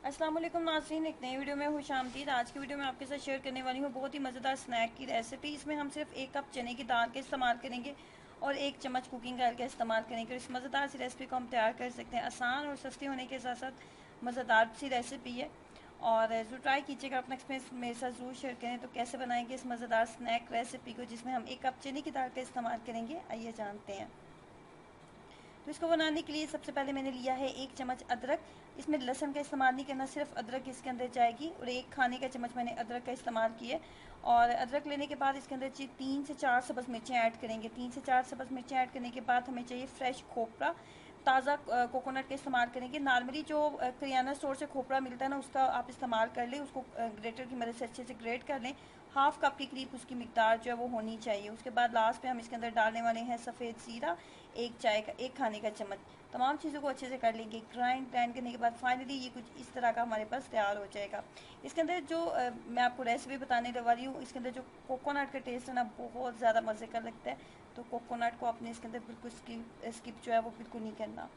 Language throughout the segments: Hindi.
अस्सलाम वालेकुम नाज़रीन, एक नई वीडियो में खुश आमदीद। आज की वीडियो में आपके साथ शेयर करने वाली हूँ बहुत ही मज़ेदार स्नैक की रेसिपी। इसमें हम सिर्फ 1 कप चने की दाल का इस्तेमाल करेंगे और 1 चम्मच कुकिंग ऑयल का इस्तेमाल करेंगे और इस मज़ेदार सी रेसिपी को हम तैयार कर सकते हैं। आसान और सस्ती होने के साथ साथ मज़ेदार सी रेसिपी है और ज़रूर ट्राई कीजिएगा। अपना एक्सपीरियंस मेरे साथ ज़रूर शेयर करें। तो कैसे बनाएंगे इस मज़ेदार स्नैक रेसिपी को जिसमें हम 1 कप चने की दाल का इस्तेमाल करेंगे, आइए जानते हैं। तो इसको बनाने के लिए सबसे पहले मैंने लिया है 1 चम्मच अदरक। इसमें लहसुन का इस्तेमाल नहीं करना, सिर्फ अदरक इसके अंदर जाएगी और 1 खाने का चम्मच मैंने अदरक का इस्तेमाल किया। और अदरक लेने के बाद इसके अंदर 3 से 4 सब्ज़ मिर्चें ऐड करेंगे। 3 से 4 सब्ज़ मिर्चें ऐड करने के बाद हमें चाहिए फ्रेश खोपरा, ताज़ा कोकोनट का इस्तेमाल करेंगे। नॉर्मली जो करियाना स्टोर से खोपरा मिलता है ना, उसका आप इस्तेमाल कर लें। उसको ग्रेटर की मदद से अच्छे से ग्रेट कर लें। हाफ़ कप के करीब उसकी मिकदार जो है वो होनी चाहिए। उसके बाद लास्ट में हम इसके अंदर डालने वाले हैं सफ़ेद ज़ीरा, 1 खाने का चम्मच। तमाम चीज़ों को अच्छे से कर लेंगे। ग्राइंड करने के बाद फाइनली ये कुछ इस तरह का हमारे पास तैयार हो जाएगा। इसके अंदर जो मैं आपको रेसिपी बताने वाली हूँ, इसके अंदर जो कोकोनट का टेस्ट है ना, बहुत ज़्यादा मज़े का लगता है। तो कोकोनट को आपने इसके अंदर बिल्कुल स्किप जो है वो बिल्कुल नहीं करना।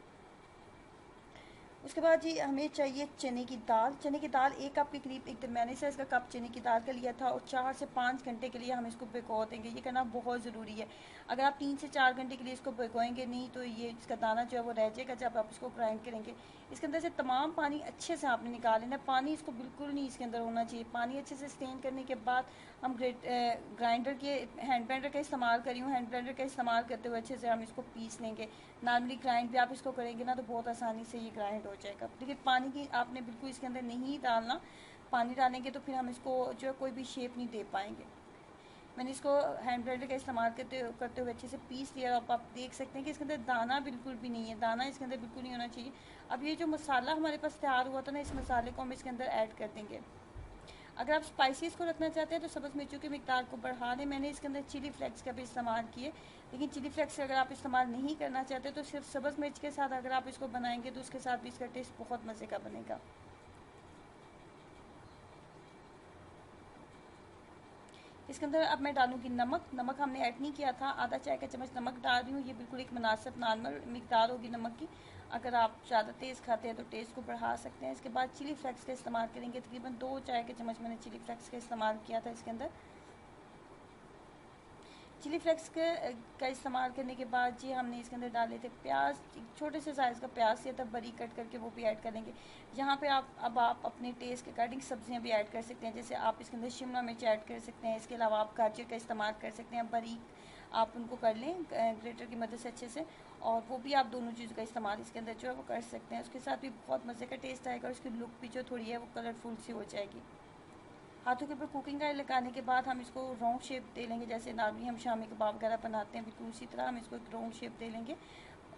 उसके बाद जी हमें चाहिए चने की दाल। चने की दाल 1 कप के करीब एक दरमियाने साइज़ का कप चने की दाल का लिया था और 4 से 5 घंटे के लिए हम इसको भिगो देंगे। ये करना बहुत ज़रूरी है। अगर आप 3 से 4 घंटे के लिए इसको भिगोएंगे नहीं तो ये इसका दाना जो है वो रह जाएगा जब आप इसको ग्राइंड करेंगे। इसके अंदर से तमाम पानी अच्छे से आपने निकाल लेना। पानी इसको बिल्कुल नहीं इसके अंदर होना चाहिए। पानी अच्छे से स्टेन करने के बाद हम ग्राइंडर के हैंड ब्लेंडर का इस्तेमाल करी हूँ। हैंड ब्लेंडर का इस्तेमाल करते हुए अच्छे से हम इसको पीस लेंगे। नॉर्मली ग्राइंड भी आप इसको करेंगे ना तो बहुत आसानी से ये ग्राइंड हो जाएगा। देखिए पानी की आपने बिल्कुल इसके अंदर नहीं डालना। पानी डालेंगे तो फिर हम इसको जो है कोई भी शेप नहीं दे पाएंगे। मैंने इसको हैंड ब्लेंडर का इस्तेमाल करते हुए अच्छे से पीस लिया। अब आप देख सकते हैं कि इसके अंदर दाना बिल्कुल भी नहीं है। दाना इसके अंदर बिल्कुल नहीं होना चाहिए। अब ये जो मसाला हमारे पास तैयार हुआ था ना, इस मसाले को हम इसके अंदर ऐड कर देंगे। अगर आप स्पाइसेस को रखना चाहते हैं तो सब्ज़ मिर्चों की मिकदार को बढ़ा दें। मैंने इसके अंदर चिली फ्लेक्स का भी इस्तेमाल किए, लेकिन चिली फ्लेक्स अगर आप इस्तेमाल नहीं करना चाहते तो सिर्फ सब्ज़ मिर्च के साथ अगर आप इसको बनाएंगे तो उसके साथ भी इसका टेस्ट बहुत मज़े का बनेगा। इसके अंदर अब मैं डालूंगी नमक। नमक हमने ऐड नहीं किया था, आधा चाय का चम्मच नमक डाल रही हूँ। ये बिल्कुल एक मुनासिब नॉर्मल मिकदार होगी नमक की। अगर आप ज़्यादा तेज़ खाते हैं तो टेस्ट को बढ़ा सकते हैं। इसके बाद चिली फ्लेक्स का इस्तेमाल करेंगे। तकरीबन 2 चाय के चम्मच मैंने चिली फ्लेक्स का इस्तेमाल किया था इसके अंदर। चिली फ्लेक्स का इस्तेमाल करने के बाद जी हमने इसके अंदर डाले थे प्याज। छोटे से साइज़ का प्याज या तब बारीक कट करके वो भी ऐड करेंगे। यहाँ पे आप अपने टेस्ट के अकॉर्डिंग सब्जियाँ भी ऐड कर सकते हैं। जैसे आप इसके अंदर शिमला मिर्च ऐड कर सकते हैं। इसके अलावा आप गाजर का इस्तेमाल कर सकते हैं। बारीक आप उनको कर लें ग्रेटर की मदद से अच्छे से, और वो भी आप दोनों चीज़ों का इस्तेमाल इसके अंदर जो है वो कर सकते हैं। उसके साथ भी बहुत मज़े का टेस्ट आएगा और उसकी लुक भी जो थोड़ी है वो कलरफुल सी हो जाएगी। हाथों के ऊपर कुकिंग ऑयल लगाने के बाद हम इसको राउंड शेप दे लेंगे। जैसे नॉर्मली हम शामी कबाब वगैरह बनाते हैं, बिल्कुल उसी तरह हम इसको एक राउंड शेप दे लेंगे।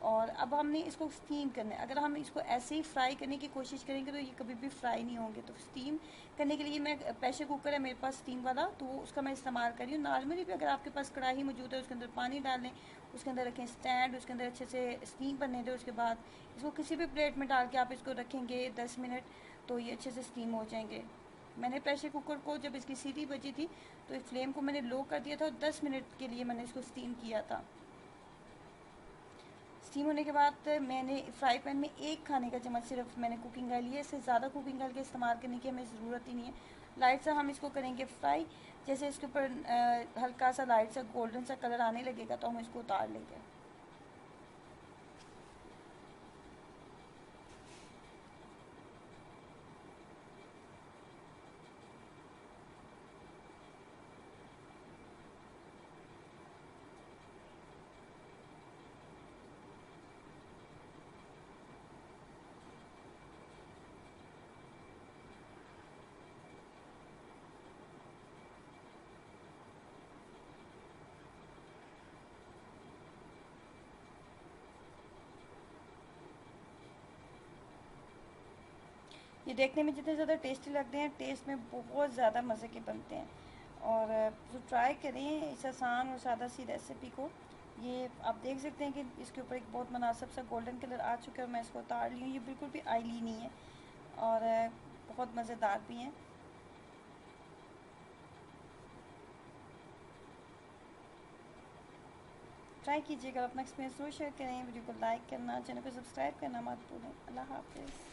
और अब हमने इसको स्टीम करना है। अगर हम इसको ऐसे ही फ्राई करने की कोशिश करेंगे तो ये कभी भी फ्राई नहीं होंगे। तो स्टीम करने के लिए मैं प्रेशर कुकर है मेरे पास स्टीम वाला, तो उसका मैं इस्तेमाल कर रही हूँ। नॉर्मली भी अगर आपके पास कढ़ाई मौजूद है उसके अंदर पानी डाल लें, उसके अंदर रखें स्टैंड, उसके अंदर अच्छे से स्टीम बनने दें। उसके बाद इसको किसी भी प्लेट में डाल के आप इसको रखेंगे 10 मिनट, तो ये अच्छे से स्टीम हो जाएंगे। मैंने प्रेशर कुकर को जब इसकी सीटी बजी थी तो फ्लेम को मैंने लो कर दिया था और 10 मिनट के लिए मैंने इसको स्टीम किया था। स्टीम होने के बाद मैंने फ्राई पैन में 1 खाने का चम्मच सिर्फ मैंने कुकिंग ऑयल लिया। इससे ज़्यादा कुकिंग ऑयल का इस्तेमाल करने की हमें ज़रूरत ही नहीं है। लाइट सा हम इसको करेंगे फ्राई। जैसे इसके ऊपर हल्का सा लाइट सा गोल्डन सा कलर आने लगेगा तो हम इसको उतार लेंगे। ये देखने में जितने ज़्यादा टेस्टी लगते हैं, टेस्ट में बहुत ज़्यादा मज़े के बनते हैं। और जो ट्राई करें इस आसान और सादा सी रेसिपी को। ये आप देख सकते हैं कि इसके ऊपर एक बहुत मुनासिब सा गोल्डन कलर आ चुका है। मैं इसको उतार ली हूँ। ये बिल्कुल भी ऑयली नहीं है और बहुत मज़ेदार भी हैं। ट्राई कीजिएगा, अपना एक्सपीरियंस ज़रूर शेयर करें। वीडियो को लाइक करना, चैनल को सब्सक्राइब करना मत भूलें। अल्लाह हाफ़िज़।